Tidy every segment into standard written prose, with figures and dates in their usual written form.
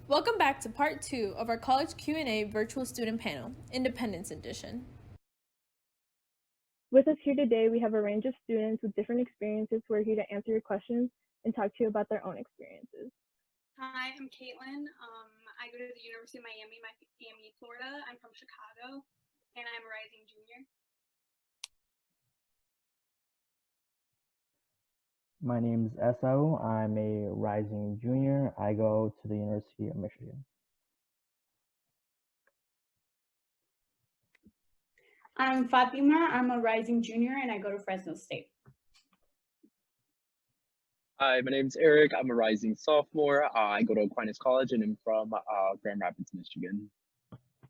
Welcome back to part 2 of our college Q&A virtual student panel, Independence Edition. With us here today, we have a range of students with different experiences who are here to answer your questions and talk to you about their own experiences. Hi, I'm Caitlin. I go to the University of Miami, Florida. I'm from Chicago, and I'm a rising junior. My name is Esau. I'm a rising junior. I go to the University of Michigan. I'm Fatima. I'm a rising junior, and I go to Fresno State. Hi, my name is Eric. I'm a rising sophomore. I go to Aquinas College, and I'm from Grand Rapids, Michigan.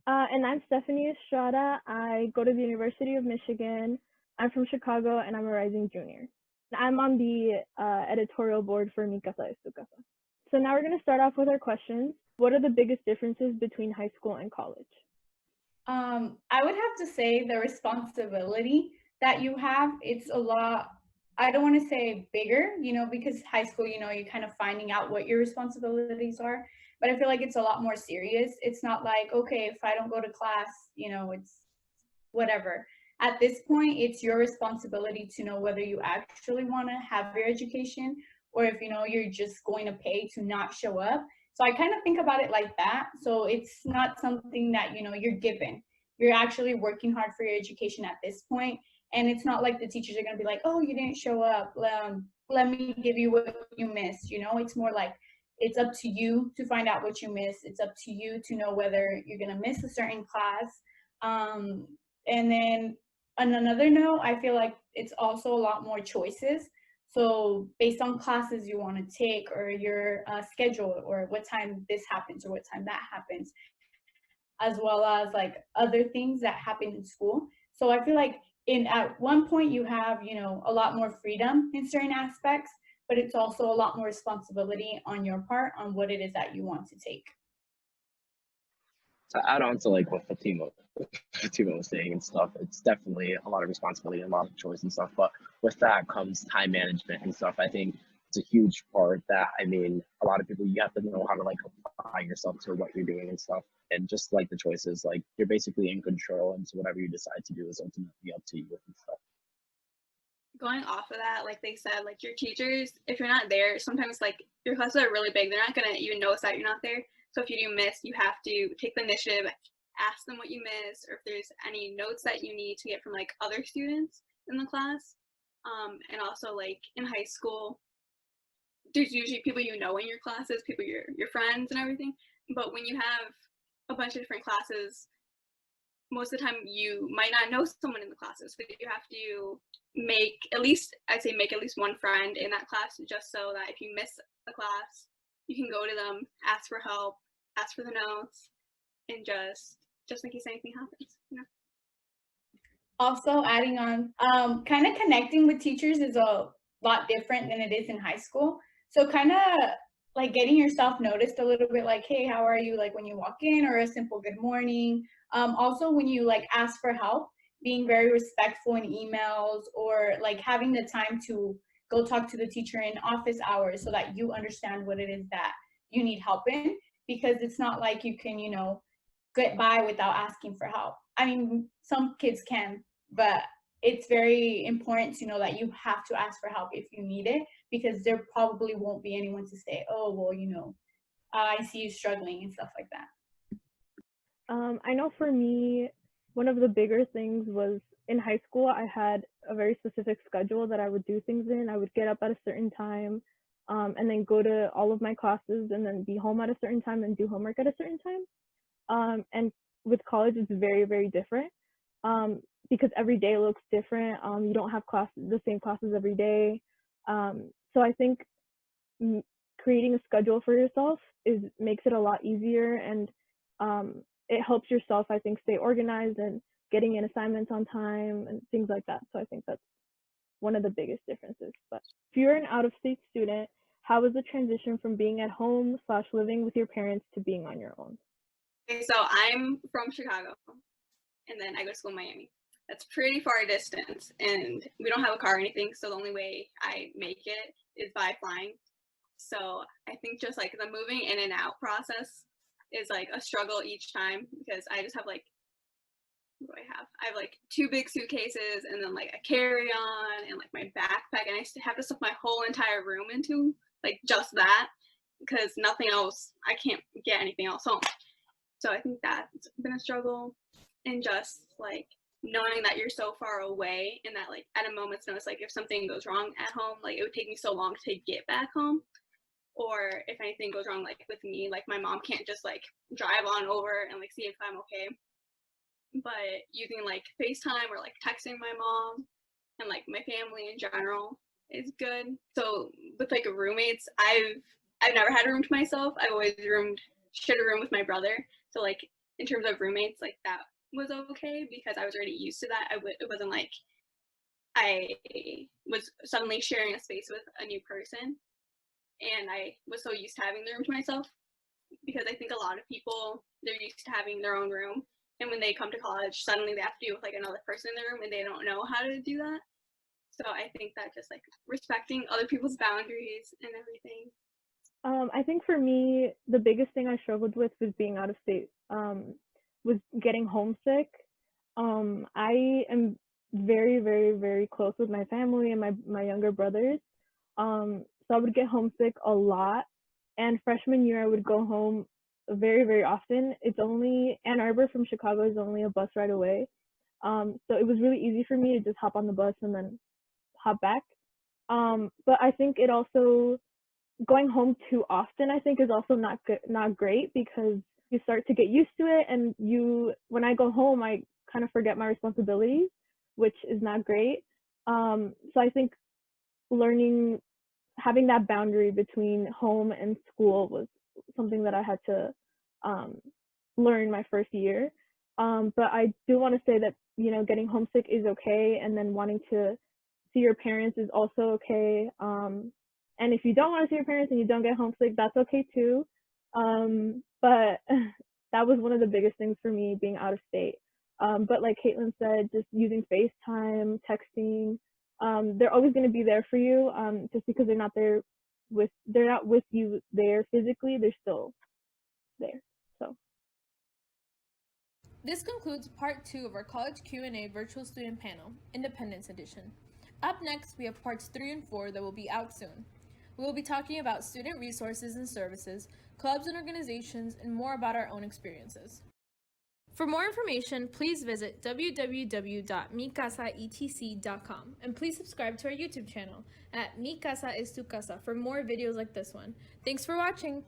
And I'm Stephanie Estrada. I go to the University of Michigan. I'm from Chicago, and I'm a rising junior. I'm on the editorial board for Mi Casa es Tu Casa. So now we're going to start off with our questions. What are the biggest differences between high school and college? I would have to say the responsibility that you have, it's a lot, I don't want to say bigger, because high school, you're kind of finding out what your responsibilities are, but I feel like it's a lot more serious. It's not like, okay, if I don't go to class, it's whatever. At this point, it's your responsibility to know whether you actually want to have your education or if, you're just going to pay to not show up. So I kind of think about it like that. So it's not something that, you're given. You're actually working hard for your education at this point. And it's not like the teachers are going to be like, oh, you didn't show up. Let me give you what you missed. It's more like it's up to you to find out what you missed. It's up to you to know whether you're going to miss a certain class. And then on another note, I feel like it's also a lot more choices. So based on classes you want to take or your schedule or what time this happens or what time that happens, as well as like other things that happen in school. So I feel like at one point you have, a lot more freedom in certain aspects, but it's also a lot more responsibility on your part on what it is that you want to take. To add on to like what Fatima was saying and stuff, it's definitely a lot of responsibility and a lot of choice and stuff. But with that comes time management and stuff. I think it's a huge part that, a lot of people, you have to know how to like apply yourself to what you're doing and stuff. And just like the choices, like you're basically in control, and so whatever you decide to do is ultimately up to you and stuff. Going off of that, like they said, like your teachers, if you're not there, sometimes like your classes are really big. They're not going to even notice that you're not there. So if you do miss, you have to take the initiative, ask them what you missed, or if there's any notes that you need to get from like other students in the class. And also like in high school, there's usually people in your classes, people your friends and everything. But when you have a bunch of different classes, most of the time you might not know someone in the classes, so you have to make at least one friend in that class, just so that if you miss a class, you can go to them, ask for help, ask for the notes, and just in case anything happens. Also adding on, kind of connecting with teachers is a lot different than it is in high school. So kind of like getting yourself noticed a little bit, like, hey, how are you? Like when you walk in, or a simple good morning. Also when you like ask for help, being very respectful in emails, or like having the time to go talk to the teacher in office hours so that you understand what it is that you need help in, because it's not like you can, get by without asking for help. Some kids can, but it's very important to know that you have to ask for help if you need it, because there probably won't be anyone to say, oh, well, I see you struggling and stuff like that. I know for me, one of the bigger things was in high school, I had a very specific schedule that I would do things in. I would get up at a certain time, and then go to all of my classes, and then be home at a certain time and do homework at a certain time. And with college, it's very, very different, because every day looks different. You don't have the same classes every day. So I think creating a schedule for yourself makes it a lot easier, and it helps yourself, I think, stay organized and getting in assignments on time and things like that. So I think that's one of the biggest differences. But if you're an out-of-state student, how was the transition from being at home / living with your parents to being on your own? Okay, so I'm from Chicago, and then I go to school in Miami. That's pretty far distance, and we don't have a car or anything, so the only way I make it is by flying. So I think just like the moving in and out process is like a struggle each time because I just have like, what do I have? I have like 2 big suitcases and then like a carry-on and like my backpack, and I have to stuff my whole entire room into like just that because nothing else, I can't get anything else home. So I think that's been a struggle, and just like knowing that you're so far away and that like at a moment's notice, like if something goes wrong at home, like it would take me so long to get back home. Or if anything goes wrong, like with me, like my mom can't just like drive on over and like see if I'm okay. But using like FaceTime or like texting my mom and like my family in general is good. So with like roommates, I've never had a room to myself. I've always shared a room with my brother. So like in terms of roommates, like that was okay because I was already used to that. It wasn't like I was suddenly sharing a space with a new person, and I was so used to having the room to myself because I think a lot of people, they're used to having their own room, and when they come to college, suddenly they have to deal with like another person in the room and they don't know how to do that. So I think that just like respecting other people's boundaries and everything. I think for me, the biggest thing I struggled with was being out of state, was getting homesick. I am very, very, very close with my family and my younger brothers. So I would get homesick a lot. And freshman year, I would go home very, very often. It's only Ann Arbor from Chicago is only a bus ride away. So it was really easy for me to just hop on the bus and then hop back. But I think it also, going home too often, I think, is also not great because you start to get used to it, and when I go home, I kind of forget my responsibilities, which is not great. So I think having that boundary between home and school was something that I had to learn my first year. But I do want to say that, getting homesick is okay, and then wanting to see your parents is also okay. And if you don't want to see your parents and you don't get homesick, that's okay too. But that was one of the biggest things for me, being out of state. But like Caitlin said, just using FaceTime, texting, they're always going to be there for you. Just because they're not with you there physically, they're still there. So. This concludes part 2 of our College Q&A Virtual Student Panel, Independence Edition. Up next, we have parts 3 and 4 that will be out soon. We will be talking about student resources and services, clubs and organizations, and more about our own experiences. For more information, please visit www.micasaetc.com, and please subscribe to our YouTube channel at Mi Casa es Tu Casa for more videos like this one. Thanks for watching!